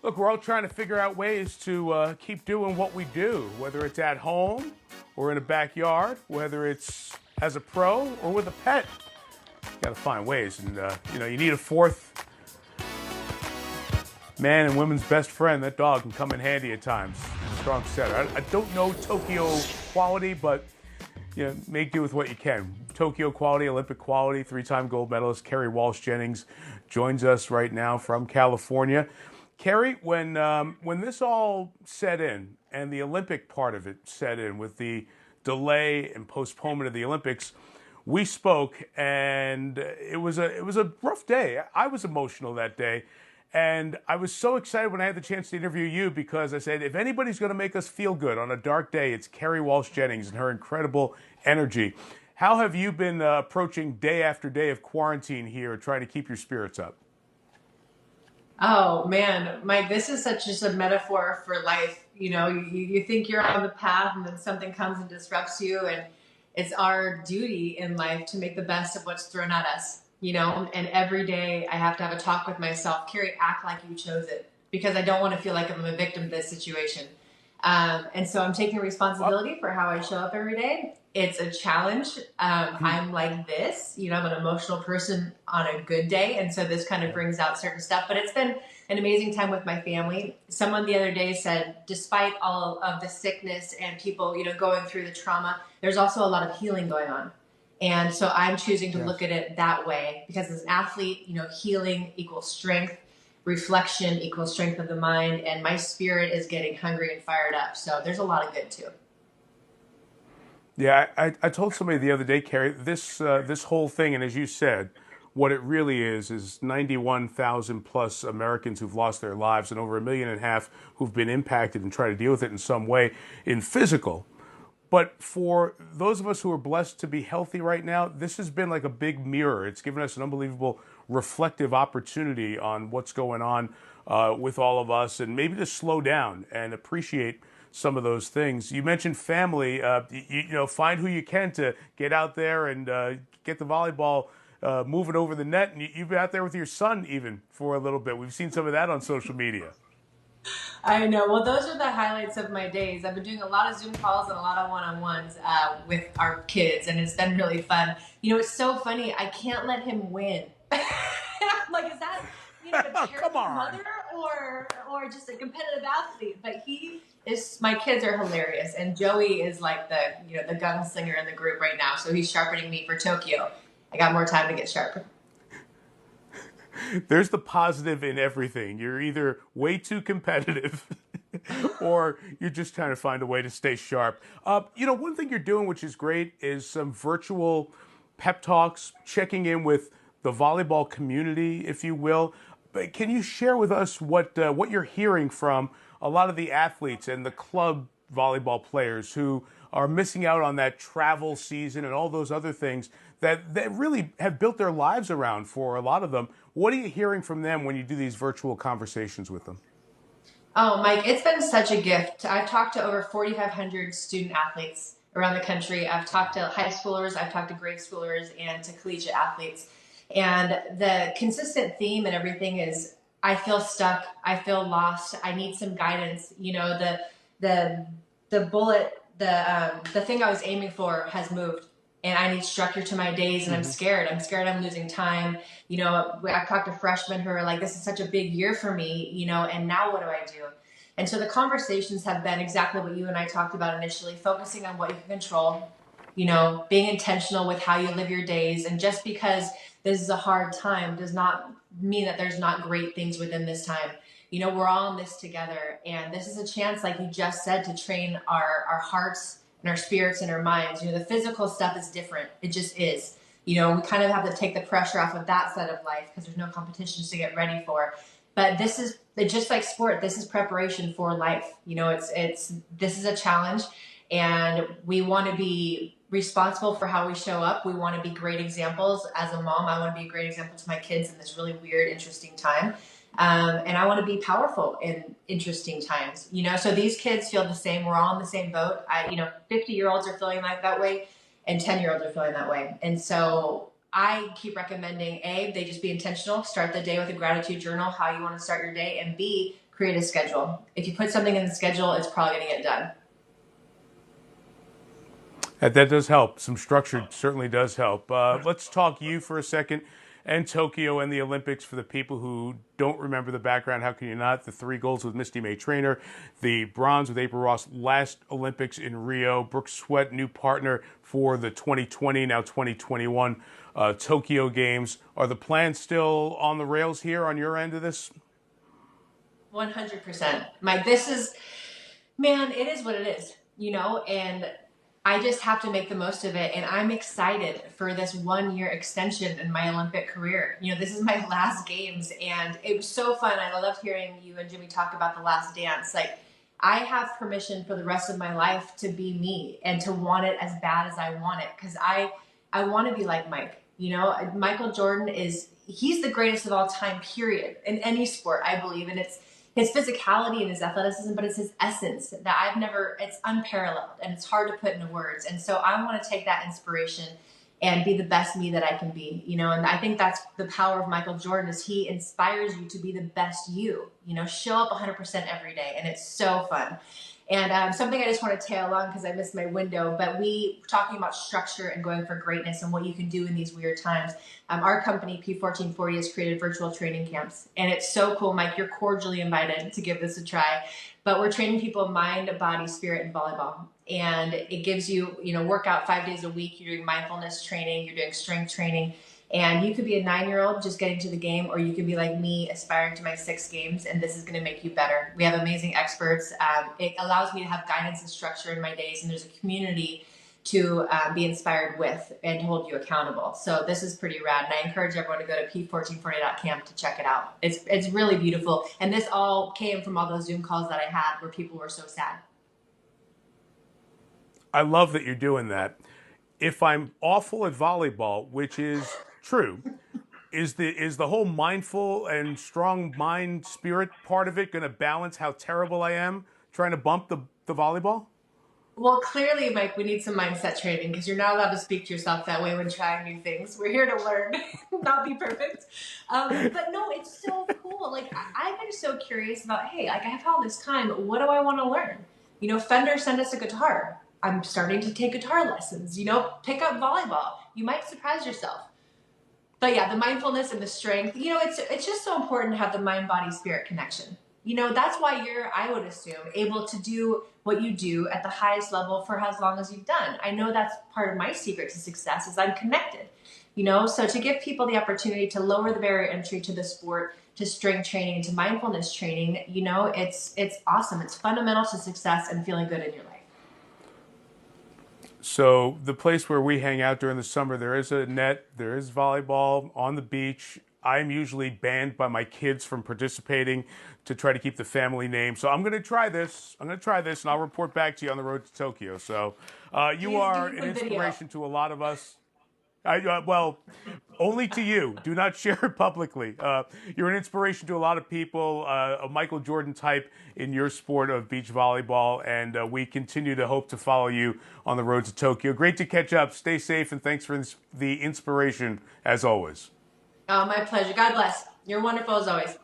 Look, we're all trying to figure out ways to keep doing what we do, whether it's at home or in a backyard, whether it's as a pro or with a pet. Got to find ways, and you need a fourth man and women's best friend. That dog can come in handy at times. Strong setter. I don't know Tokyo quality, but make do with what you can. Tokyo quality, Olympic quality, three-time gold medalist Kerri Walsh Jennings joins us right now from California. Kerri, when this all set in and the Olympic part of it set in with the delay and postponement of the Olympics, we spoke, and it was a rough day. I was emotional that day, and I was so excited when I had the chance to interview you because I said, if anybody's going to make us feel good on a dark day, it's Kerri Walsh Jennings and her incredible energy. How have you been approaching day after day of quarantine here, trying to keep your spirits up? Oh man, Mike, this is such just a metaphor for life. You think you're on the path and then something comes and disrupts you, and it's our duty in life to make the best of what's thrown at us, and every day I have to have a talk with myself. Kerri, act like you chose it, because I don't want to feel like I'm a victim of this situation. And so I'm taking responsibility for how I show up every day. It's a challenge. I'm like this, I'm an emotional person on a good day. And so this kind of brings out certain stuff, but it's been an amazing time with my family. Someone the other day said, despite all of the sickness and people, going through the trauma, there's also a lot of healing going on. And so I'm choosing to look at it that way, because as an athlete, healing equals strength. Reflection equals strength of the mind, and my spirit is getting hungry and fired up. So there's a lot of good too. Yeah, I told somebody the other day, Kerri, this whole thing, and as you said, what it really is 91,000 plus Americans who've lost their lives and over 1.5 million who've been impacted and try to deal with it in some way in physical. But for those of us who are blessed to be healthy right now, this has been like a big mirror. It's given us an unbelievable reflective opportunity on what's going on with all of us, and maybe to slow down and appreciate some of those things. You mentioned family. Find who you can to get out there and get the volleyball moving over the net. And you've been out there with your son even for a little bit. We've seen some of that on social media. I know. Well, those are the highlights of my days. I've been doing a lot of Zoom calls and a lot of one-on-ones with our kids, and it's been really fun. It's so funny. I can't let him win. I'm like, is that a terrible mother or just a competitive athlete? But my kids are hilarious, and Joey is like the gunslinger in the group right now. So he's sharpening me for Tokyo. I got more time to get sharper. There's the positive in everything. You're either way too competitive or you're just trying to find a way to stay sharp. One thing you're doing, which is great, is some virtual pep talks, checking in with the volleyball community, if you will. But can you share with us what you're hearing from a lot of the athletes and the club volleyball players who are missing out on that travel season and all those other things that really have built their lives around for a lot of them? What are you hearing from them when you do these virtual conversations with them? Oh, Mike, it's been such a gift. I've talked to over 4,500 student athletes around the country. I've talked to high schoolers, I've talked to grade schoolers, and to collegiate athletes. And the consistent theme and everything is, I feel stuck, I feel lost, I need some guidance. The bullet, the thing I was aiming for has moved, and I need structure to my days, and I'm scared I'm losing time. I've talked to freshmen who are like, this is such a big year for me, and now what do I do? And so the conversations have been exactly what you and I talked about initially, focusing on what you can control, being intentional with how you live your days. And just because this is a hard time does not mean that there's not great things within this time. We're all in this together, and this is a chance, like you just said, to train our hearts and our spirits and our minds. The physical stuff is different. It just is. We kind of have to take the pressure off of that side of life because there's no competitions to get ready for. But this is just like sport. This is preparation for life. This is a challenge, and we want to be responsible for how we show up. We want to be great examples. As a mom, I want to be a great example to my kids in this really weird, interesting time. And I want to be powerful in interesting times, so these kids feel the same. We're all in the same boat. 50-year-olds are feeling like that way, and 10-year-olds are feeling that way. And so I keep recommending, A, they just be intentional. Start the day with a gratitude journal, how you want to start your day, and B, create a schedule. If you put something in the schedule, it's probably going to get done. That does help. Some structure certainly does help. Let's talk you for a second, and Tokyo and the Olympics for the people who don't remember the background. How can you not? The 3 golds with Misty May Trainer, the bronze with April Ross last Olympics in Rio. Brooke Sweat, new partner for the 2020, now 2021 Tokyo Games. Are the plans still on the rails here on your end of this? 100%. Mike, this is, man, it is what it is, and I just have to make the most of it. And I'm excited for this 1-year extension in my Olympic career. This is my last games, and it was so fun. I loved hearing you and Jimmy talk about the last dance. Like, I have permission for the rest of my life to be me and to want it as bad as I want it. Cause I want to be like Mike, Michael Jordan he's the greatest of all time, period, in any sport, I believe. And it's his physicality and his athleticism, but it's his essence that it's unparalleled, and it's hard to put into words. And so I want to take that inspiration and be the best me that I can be, and I think that's the power of Michael Jordan, is he inspires you to be the best you, show up 100% every day. And it's so fun. And something I just want to tail along because I missed my window, but talking about structure and going for greatness and what you can do in these weird times. Our company, P1440, has created virtual training camps. And it's so cool, Mike. You're cordially invited to give this a try. But we're training people mind, body, spirit, and volleyball. And it gives you, workout 5 days a week. You're doing mindfulness training. You're doing strength training. And you could be a 9-year-old just getting to the game, or you could be like me, aspiring to my 6 games, and this is going to make you better. We have amazing experts. It allows me to have guidance and structure in my days, and there's a community to be inspired with and hold you accountable. So this is pretty rad, and I encourage everyone to go to p1440.camp to check it out. It's really beautiful, and this all came from all those Zoom calls that I had where people were so sad. I love that you're doing that. If I'm awful at volleyball, which is true, is the whole mindful and strong mind spirit part of it going to balance how terrible I am trying to bump the volleyball? Well, clearly, Mike, we need some mindset training, because you're not allowed to speak to yourself that way when trying new things. We're here to learn, not be perfect. But no, it's so cool. Like, I've been so curious about, hey, like, I have all this time. What do I want to learn? Fender sent us a guitar. I'm starting to take guitar lessons. Pick up volleyball. You might surprise yourself. But yeah, the mindfulness and the strength, it's just so important to have the mind, body, spirit connection. That's why you're, I would assume, able to do what you do at the highest level for as long as you've done. I know that's part of my secret to success, is I'm connected. So to give people the opportunity to lower the barrier entry to the sport, to strength training, and to mindfulness training, it's awesome. It's fundamental to success and feeling good in your life. So the place where we hang out during the summer, there is a net, there is volleyball on the beach. I'm usually banned by my kids from participating to try to keep the family name. So I'm going to try this. And I'll report back to you on the road to Tokyo. So you are an inspiration to a lot of us. Well, only to you. Do not share it publicly. You're an inspiration to a lot of people, a Michael Jordan type in your sport of beach volleyball, and we continue to hope to follow you on the road to Tokyo. Great to catch up. Stay safe, and thanks for the inspiration, as always. Oh, my pleasure. God bless. You're wonderful as always.